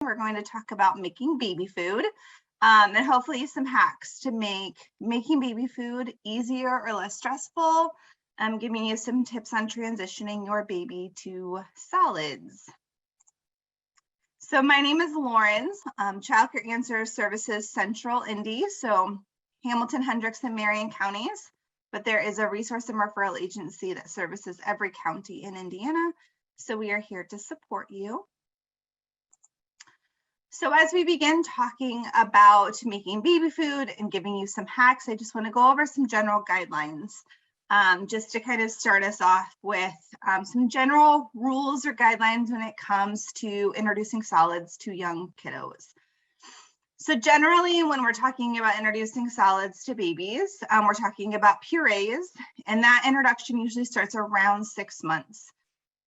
We're going to talk about making baby food and hopefully some hacks to make making baby food easier or less stressful. I'm giving you some tips on transitioning your baby to solids. So my name is Lauren, Child Care Answer Services Central Indy, so Hamilton, Hendricks, and Marion counties, but there is a resource and referral agency that services every county in Indiana, so we are here to support you. So as we begin talking about making baby food and giving you some hacks, I just want to go over some general guidelines just to kind of start us off with some general rules or guidelines when it comes to introducing solids to young kiddos. So generally, when we're talking about introducing solids to babies, we're talking about purees, and that introduction usually starts around 6 months.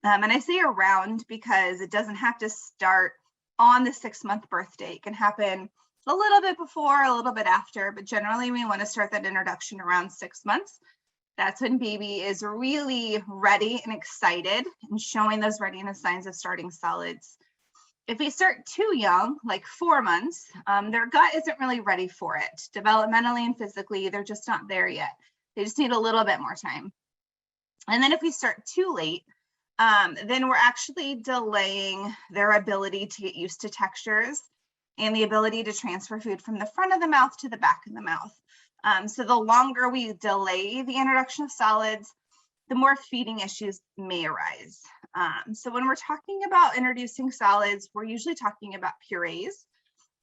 And I say around because it doesn't have to start on the 6-month birthday. It can happen a little bit before, a little bit after, but generally we want to start that introduction around 6 months. That's when baby is really ready and excited and showing those readiness signs of starting solids. If we start too young, like 4 months, their gut isn't really ready for it. Developmentally and physically, they're just not there yet. They just need a little bit more time. And then if we start too late, then we're actually delaying their ability to get used to textures and the ability to transfer food from the front of the mouth to the back of the mouth. So the longer we delay the introduction of solids, the more feeding issues may arise. So when we're talking about introducing solids, we're usually talking about purees.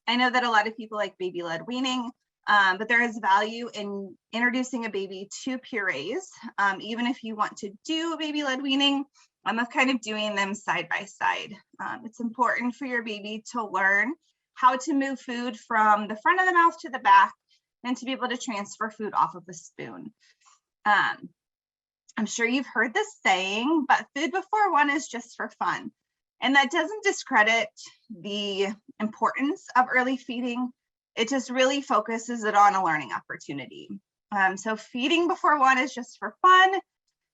I know that a lot of people like baby-led weaning, but there is value in introducing a baby to purees. Even if you want to do baby-led weaning, I'm kind of doing them side by side. It's important for your baby to learn how to move food from the front of the mouth to the back and to be able to transfer food off of a spoon. I'm sure you've heard this saying, but food before 1 is just for fun. And that doesn't discredit the importance of early feeding. It just really focuses it on a learning opportunity. So feeding before 1 is just for fun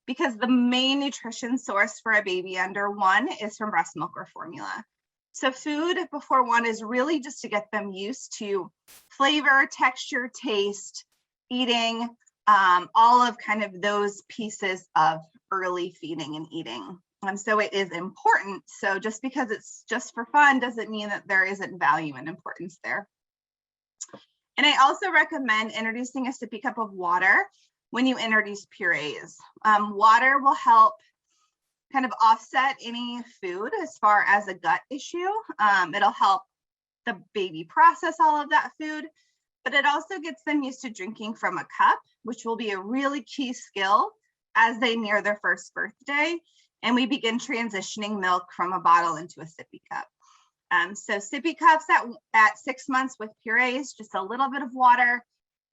because the main nutrition source for a baby under 1 is from breast milk or formula. So food before 1 is really just to get them used to flavor, texture, taste, eating, all of kind of those pieces of early feeding and eating. So it is important. So just because it's just for fun doesn't mean that there isn't value and importance there. And I also recommend introducing a sippy cup of water when you introduce purees. Water will help kind of offset any food as far as a gut issue. It'll help the baby process all of that food, but it also gets them used to drinking from a cup, which will be a really key skill as they near their first birthday. And we begin transitioning milk from a bottle into a sippy cup. So sippy cups at 6 months with purees, just a little bit of water,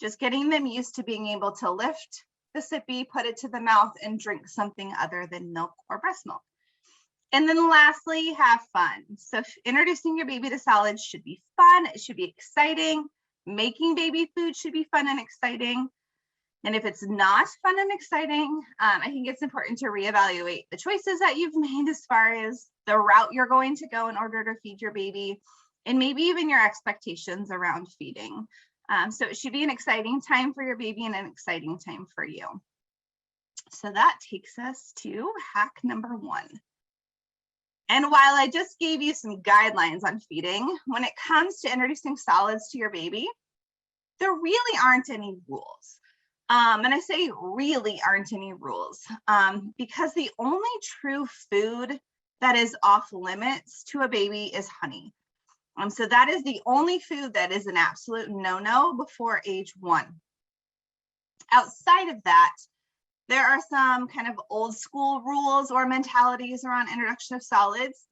just getting them used to being able to lift the sippy, put it to the mouth, and drink something other than milk or breast milk. And then lastly, have fun. So introducing your baby to solids should be fun. It should be exciting. Making baby food should be fun and exciting. And if it's not fun and exciting, I think it's important to reevaluate the choices that you've made as far as the route you're going to go in order to feed your baby, and maybe even your expectations around feeding. So it should be an exciting time for your baby and an exciting time for you. So that takes us to hack number 1. And while I just gave you some guidelines on feeding, when it comes to introducing solids to your baby, there really aren't any rules. And I say really aren't any rules because the only true food that is off limits to a baby is honey. So that is the only food that is an absolute no-no before age 1. Outside of that, there are some kind of old school rules or mentalities around introduction of solids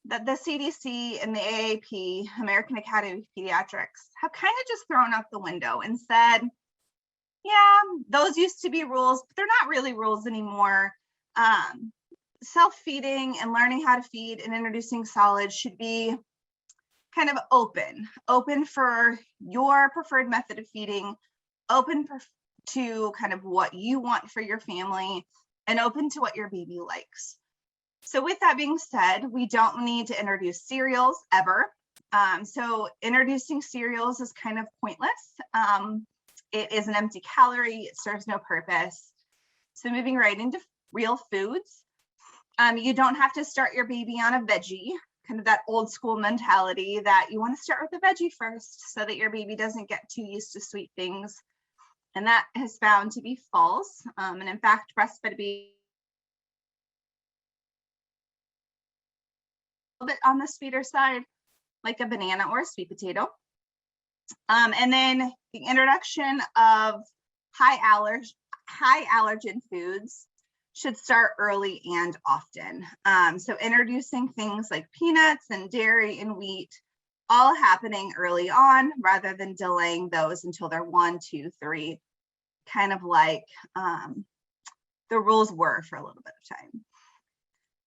that the CDC and the AAP, American Academy of Pediatrics, have kind of just thrown out the window and said, yeah, those used to be rules, but they're not really rules anymore. Self-feeding and learning how to feed and introducing solids should be kind of open for your preferred method of feeding, open to kind of what you want for your family, and open to what your baby likes. So with that being said, we don't need to introduce cereals ever. So introducing cereals is kind of pointless. It is an empty calorie, it serves no purpose. So moving right into real foods. You don't have to start your baby on a veggie, kind of that old school mentality that you want to start with a veggie first so that your baby doesn't get too used to sweet things. And that has found to be false. And in fact, breastfed baby a little bit on the sweeter side, like a banana or a sweet potato. And then the introduction of high allergen foods should start early and often. So introducing things like peanuts and dairy and wheat, all happening early on rather than delaying those until they're 1, 2, 3, kind of like the rules were for a little bit of time.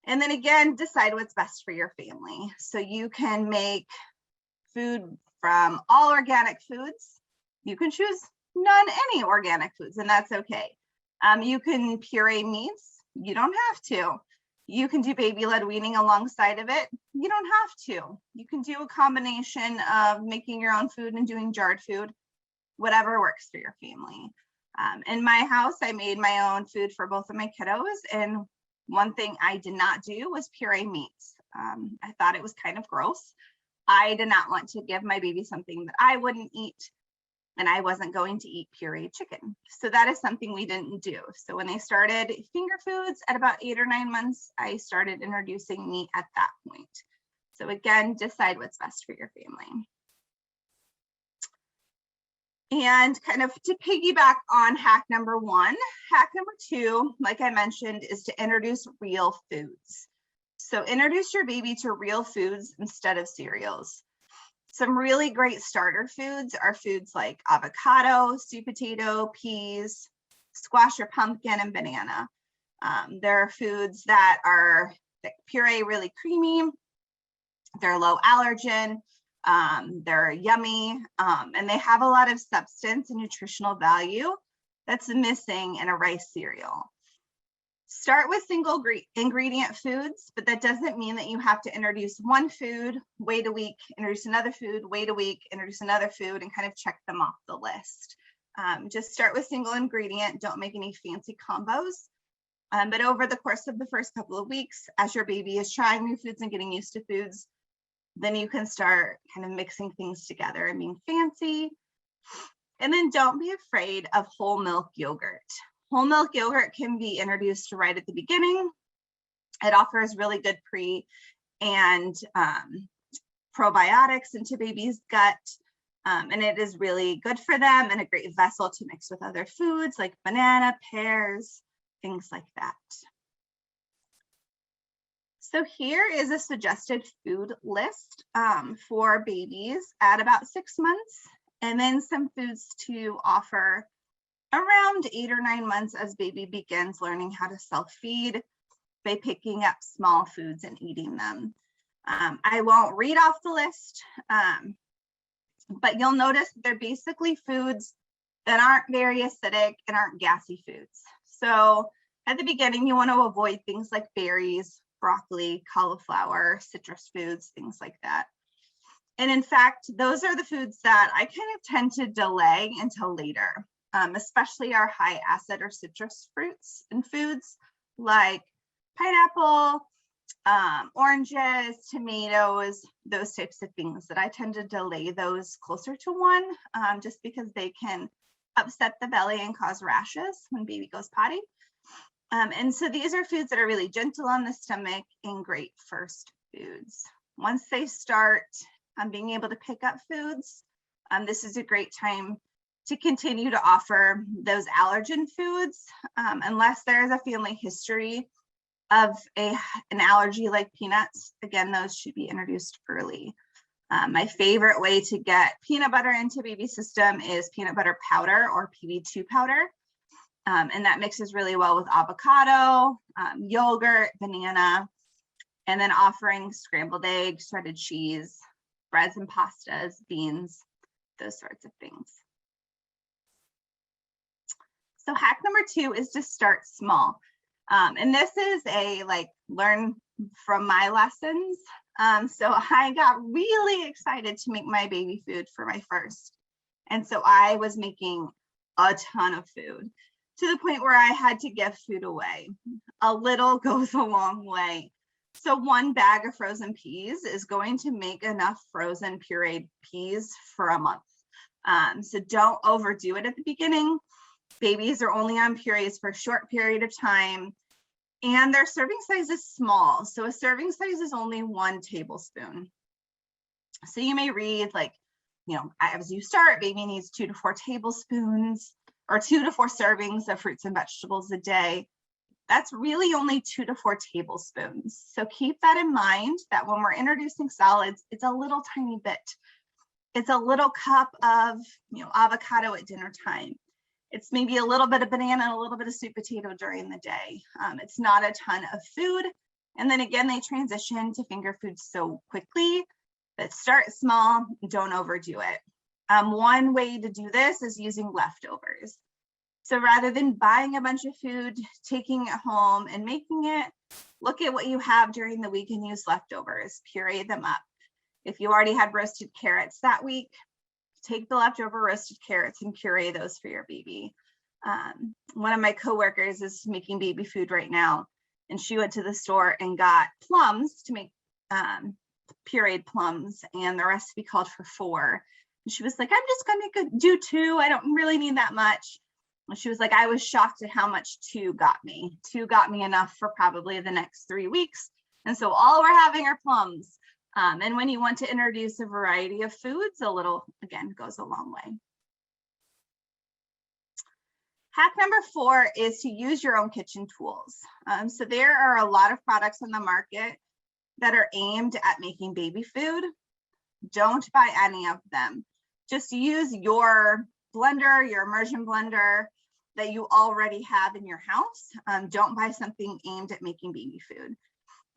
And then again, decide what's best for your family. So you can make food from all organic foods. You can choose any organic foods, and that's okay. You can puree meats. You don't have to. You can do baby-led weaning alongside of it. You don't have to. You can do a combination of making your own food and doing jarred food, whatever works for your family. In my house, I made my own food for both of my kiddos, and one thing I did not do was puree meats. I thought it was kind of gross. I did not want to give my baby something that I wouldn't eat, and I wasn't going to eat pureed chicken. So that is something we didn't do. So when they started finger foods at about 8 or 9 months, I started introducing meat at that point. So again, decide what's best for your family. And kind of to piggyback on hack number 1, hack number 2, like I mentioned, is to introduce real foods. So introduce your baby to real foods instead of cereals. Some really great starter foods are foods like avocado, sweet potato, peas, squash or pumpkin, and banana. There are foods that are puree really creamy, they're low allergen, they're yummy, and they have a lot of substance and nutritional value that's missing in a rice cereal. Start with single ingredient foods, but that doesn't mean that you have to introduce one food, wait a week, introduce another food, wait a week, introduce another food, and kind of check them off the list. Just start with single ingredient, don't make any fancy combos. But over the course of the first couple of weeks, as your baby is trying new foods and getting used to foods, then you can start kind of mixing things together and being fancy. And then don't be afraid of whole milk yogurt. Whole milk yogurt can be introduced right at the beginning. It offers really good pre and probiotics into baby's gut. And it is really good for them and a great vessel to mix with other foods like banana, pears, things like that. So here is a suggested food list for babies at about 6 months, and then some foods to offer around 8 or 9 months as baby begins learning how to self-feed by picking up small foods and eating them. I won't read off the list, but you'll notice they're basically foods that aren't very acidic and aren't gassy foods. So at the beginning, you want to avoid things like berries, broccoli, cauliflower, citrus foods, things like that. And in fact, those are the foods that I kind of tend to delay until later. Especially our high acid or citrus fruits and foods like pineapple, oranges, tomatoes, those types of things that I tend to delay those closer to 1, just because they can upset the belly and cause rashes when baby goes potty. And so these are foods that are really gentle on the stomach and great first foods. Once they start being able to pick up foods, this is a great time to continue to offer those allergen foods, unless there is a family history of an allergy like peanuts. Again, those should be introduced early. My favorite way to get peanut butter into baby's system is peanut butter powder or PB2 powder. And that mixes really well with avocado, yogurt, banana, and then offering scrambled eggs, shredded cheese, breads and pastas, beans, those sorts of things. So hack number 2 is to start small. And this is a learn from my lessons So I got really excited to make my baby food for my first. And so I was making a ton of food to the point where I had to give food away. A little goes a long way. So 1 bag of frozen peas is going to make enough frozen pureed peas for a month. So don't overdo it at the beginning. Babies are only on purees for a short period of time, and their serving size is small. So a serving size is only 1 tablespoon. So you may read like, as you start, baby needs 2 to 4 tablespoons or 2 to 4 servings of fruits and vegetables a day. That's really only 2 to 4 tablespoons. So keep that in mind, that when we're introducing solids, it's a little tiny bit. It's a little cup of, avocado at dinner time. It's maybe a little bit of banana and a little bit of sweet potato during the day. It's not a ton of food. And then again, they transition to finger foods so quickly that start small, don't overdo it. One way to do this is using leftovers. So rather than buying a bunch of food, taking it home and making it, look at what you have during the week and use leftovers, puree them up. If you already had roasted carrots that week, take the leftover roasted carrots and puree those for your baby. One of my coworkers is making baby food right now, and she went to the store and got plums to make pureed plums, and the recipe called for 4. And she was like, I'm just gonna do 2. I don't really need that much. And she was like, I was shocked at how much 2 got me. 2 got me enough for probably the next 3 weeks. And so all we're having are plums. And when you want to introduce a variety of foods, a little, again, goes a long way. Hack number 4 is to use your own kitchen tools. So there are a lot of products on the market that are aimed at making baby food. Don't buy any of them. Just use your blender, your immersion blender that you already have in your house. Don't buy something aimed at making baby food.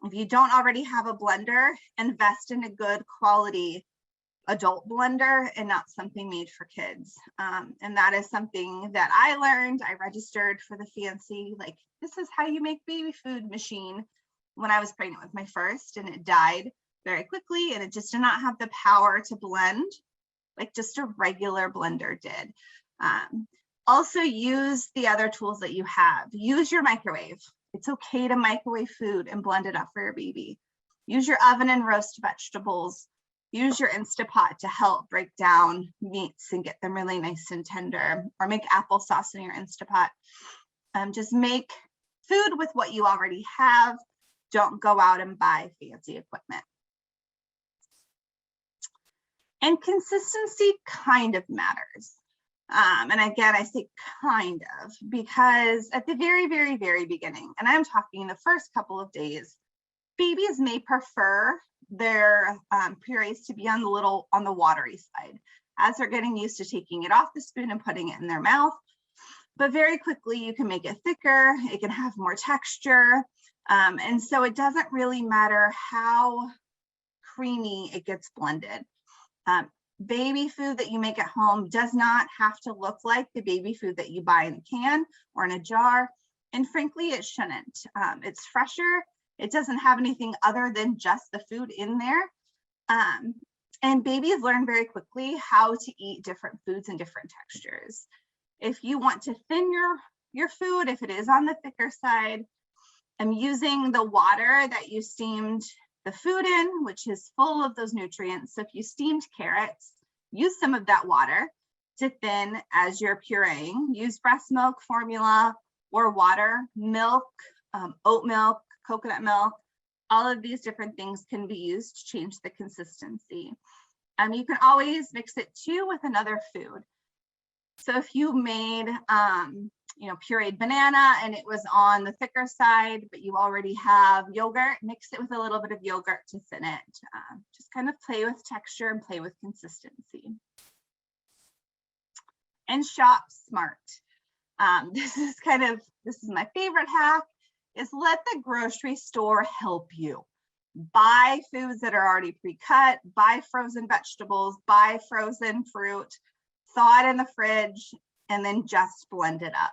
If you don't already have a blender, invest in a good quality adult blender and not something made for kids. And that is something that I learned. I registered for the fancy, like, this is how you make baby food machine when I was pregnant with my first, and it died very quickly, and it just did not have the power to blend like just a regular blender did. Also use the other tools that you have. Use your microwave. It's okay to microwave food and blend it up for your baby. Use your oven and roast vegetables. Use your Instapot to help break down meats and get them really nice and tender, or make applesauce in your Instapot. Just make food with what you already have. Don't go out and buy fancy equipment. And consistency kind of matters. And again, I say kind of, because at the very, very, very beginning, and I'm talking the first couple of days, babies may prefer their purees to be on the watery side, as they're getting used to taking it off the spoon and putting it in their mouth. But very quickly, you can make it thicker, it can have more texture. And so it doesn't really matter how creamy it gets blended. Baby food that you make at home does not have to look like the baby food that you buy in a can or in a jar. And frankly, it shouldn't. It's fresher. It doesn't have anything other than just the food in there. And babies learn very quickly how to eat different foods and different textures. If you want to thin your food, if it is on the thicker side, I'm using the water that you steamed the food in, which is full of those nutrients. So if you steamed carrots, use some of that water to thin as you're pureeing. Use breast milk, formula, or water, milk, oat milk, coconut milk. All of these different things can be used to change the consistency. You can always mix it too with another food. So if you made pureed banana and it was on the thicker side, but you already have yogurt, mix it with a little bit of yogurt to thin it. Just kind of play with texture and play with consistency. And shop smart. This is my favorite hack, is let the grocery store help you. Buy foods that are already pre-cut, buy frozen vegetables, buy frozen fruit, thaw it in the fridge, and then just blend it up.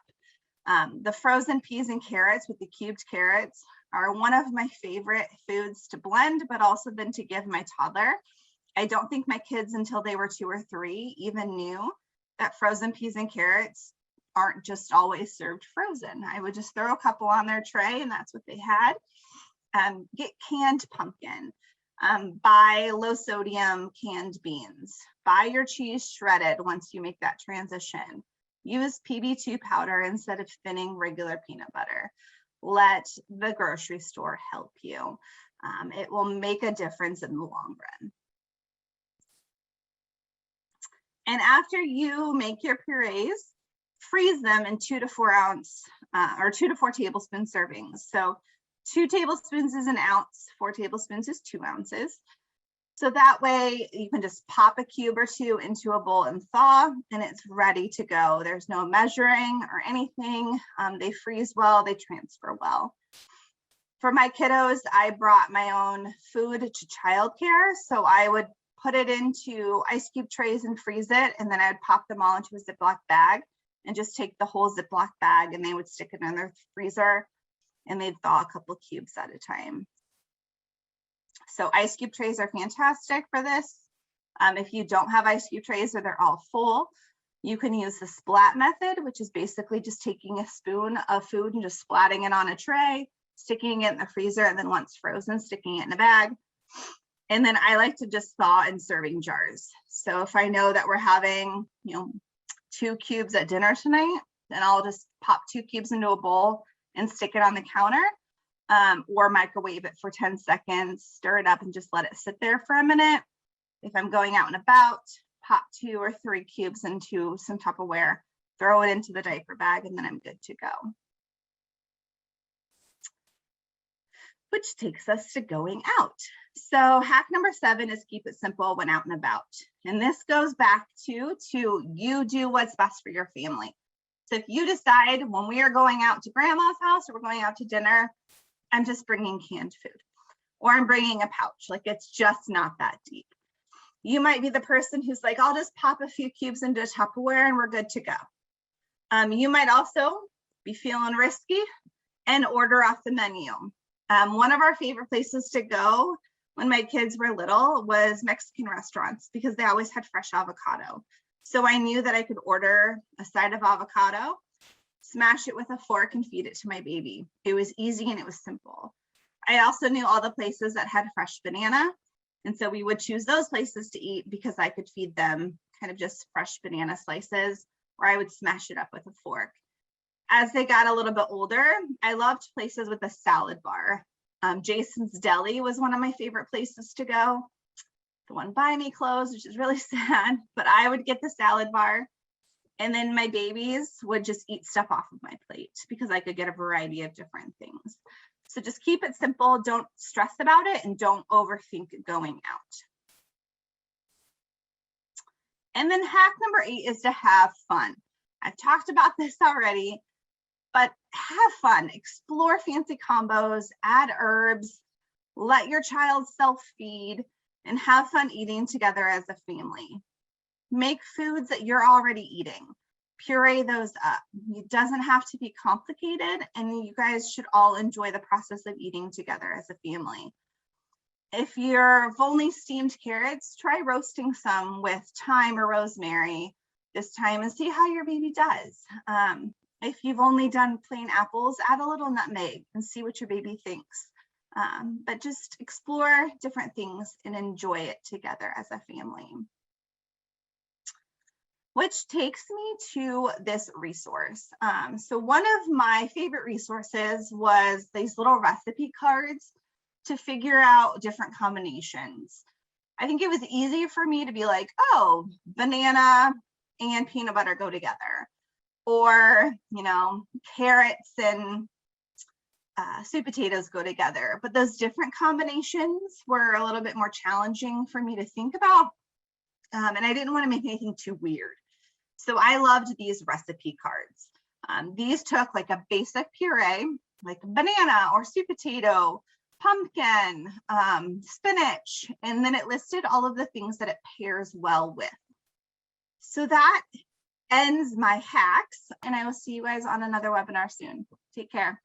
The frozen peas and carrots with the cubed carrots are one of my favorite foods to blend, but also then to give my toddler. I don't think my kids until they were 2 or 3 even knew that frozen peas and carrots aren't just always served frozen. I would just throw a couple on their tray and that's what they had. Get canned pumpkin, buy low sodium canned beans, buy your cheese shredded once you make that transition. Use PB2 powder instead of thinning regular peanut butter. Let the grocery store help you. It will make a difference in the long run. And after you make your purees, freeze them in 2 to 4 ounce or 2 to 4 tablespoon servings. So 2 tablespoons is 1 ounce, 4 tablespoons is 2 ounces. So that way you can just pop a cube or 2 into a bowl and thaw, and it's ready to go. There's no measuring or anything. They freeze well, they transfer well. For my kiddos, I brought my own food to childcare. So I would put it into ice cube trays and freeze it, and then I'd pop them all into a Ziploc bag and just take the whole Ziploc bag and they would stick it in their freezer and they'd thaw a couple cubes at a time. So ice cube trays are fantastic for this. If you don't have ice cube trays or they're all full, you can use the splat method, which is basically just taking a spoon of food and just splatting it on a tray, sticking it in the freezer, and then once frozen, sticking it in a bag. And then I like to just thaw in serving jars. So if I know that we're having, 2 cubes at dinner tonight, then I'll just pop 2 cubes into a bowl and stick it on the counter, or microwave it for 10 seconds, stir it up and just let it sit there for a minute. If I'm going out and about, pop 2 or 3 cubes into some Tupperware, throw it into the diaper bag, and then I'm good to go. Which takes us to going out. So hack number 7 is keep it simple when out and about. And this goes back to you do what's best for your family. So if you decide when we are going out to grandma's house or we're going out to dinner, I'm just bringing canned food or I'm bringing a pouch, like it's just not that deep. You might be the person who's like, I'll just pop a few cubes into a Tupperware and we're good to go. You might also be feeling risky and order off the menu. One of our favorite places to go when my kids were little was Mexican restaurants because they always had fresh avocado. So I knew that I could order a side of avocado, smash it with a fork and feed it to my baby. It was easy and it was simple. I also knew all the places that had fresh banana. And so we would choose those places to eat because I could feed them kind of just fresh banana slices, or I would smash it up with a fork. As they got a little bit older, I loved places with a salad bar. Jason's Deli was one of my favorite places to go. The one by me closed, which is really sad, but I would get the salad bar and then my babies would just eat stuff off of my plate because I could get a variety of different things. So just keep it simple, don't stress about it, and don't overthink going out. And then hack number 8 is to have fun. I've talked about this already, but have fun, explore fancy combos, add herbs, let your child self-feed, and have fun eating together as a family. Make foods that you're already eating, puree those up. It doesn't have to be complicated, and you guys should all enjoy the process of eating together as a family. If you've only steamed carrots, try roasting some with thyme or rosemary this time and see how your baby does. If you've only done plain apples, add a little nutmeg and see what your baby thinks. But just explore different things and enjoy it together as a family. Which takes me to this resource. So one of my favorite resources was these little recipe cards to figure out different combinations. I think it was easy for me to be like, oh, banana and peanut butter go together. Or, carrots and sweet potatoes go together. But those different combinations were a little bit more challenging for me to think about. And I didn't want to make anything too weird. So I loved these recipe cards. These took like a basic puree, like banana or sweet potato, pumpkin, spinach, and then it listed all of the things that it pairs well with. So that ends my hacks, and I will see you guys on another webinar soon. Take care.